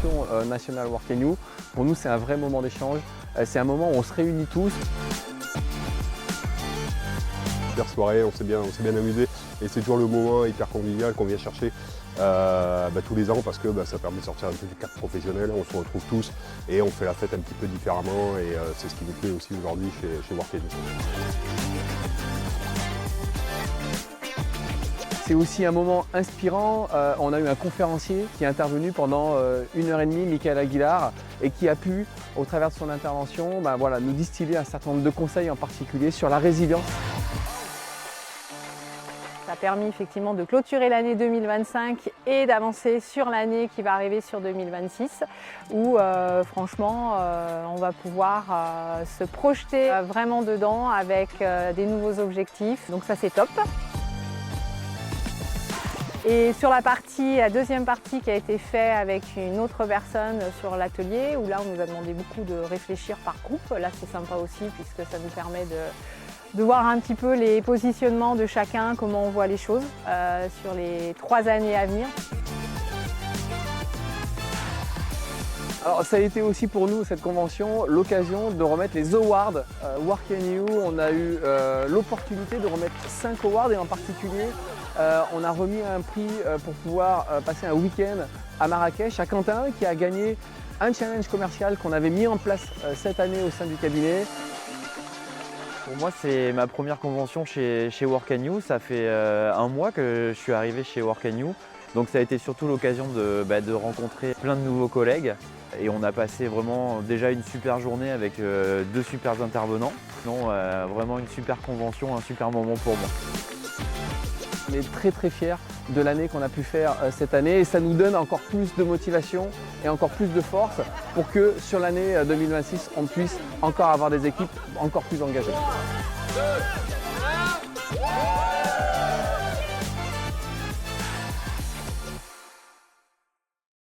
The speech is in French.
convention nationale Work & You, pour nous c'est un vrai moment d'échange, c'est un moment où on se réunit tous. Super soirée, on s'est bien amusé et c'est toujours le moment hyper convivial qu'on vient chercher tous les ans parce que ça permet de sortir un peu du cadre professionnel, on se retrouve tous et on fait la fête un petit peu différemment et c'est ce qui nous plaît aussi aujourd'hui chez Work & You. C'est aussi un moment inspirant. On a eu un conférencier qui est intervenu pendant 1h30, Michael Aguilar, et qui a pu, au travers de son intervention, nous distiller un certain nombre de conseils, en particulier sur la résilience. Ça a permis effectivement de clôturer l'année 2025 et d'avancer sur l'année qui va arriver sur 2026, où franchement on va pouvoir se projeter vraiment dedans avec des nouveaux objectifs. Donc ça c'est top. Et sur la deuxième partie qui a été faite avec une autre personne sur l'atelier, où là on nous a demandé beaucoup de réfléchir par groupe. Là c'est sympa aussi puisque ça nous permet de voir un petit peu les positionnements de chacun, comment on voit les choses sur les 3 années à venir. Alors ça a été aussi pour nous, cette convention, l'occasion de remettre les awards Work & You. On a eu l'opportunité de remettre 5 awards et en particulier on a remis un prix pour pouvoir passer un week-end à Marrakech, à Quentin, qui a gagné un challenge commercial qu'on avait mis en place cette année au sein du cabinet. Pour moi, c'est ma première convention chez Work & You. Ça fait 1 mois que je suis arrivé chez Work & You. Donc ça a été surtout l'occasion de rencontrer plein de nouveaux collègues. Et on a passé vraiment déjà une super journée avec 2 super intervenants. Non, vraiment une super convention, un super moment pour moi. On est très fiers de l'année qu'on a pu faire cette année et ça nous donne encore plus de motivation et encore plus de force pour que sur l'année 2026 on puisse encore avoir des équipes encore plus engagées. 3, 2, 1.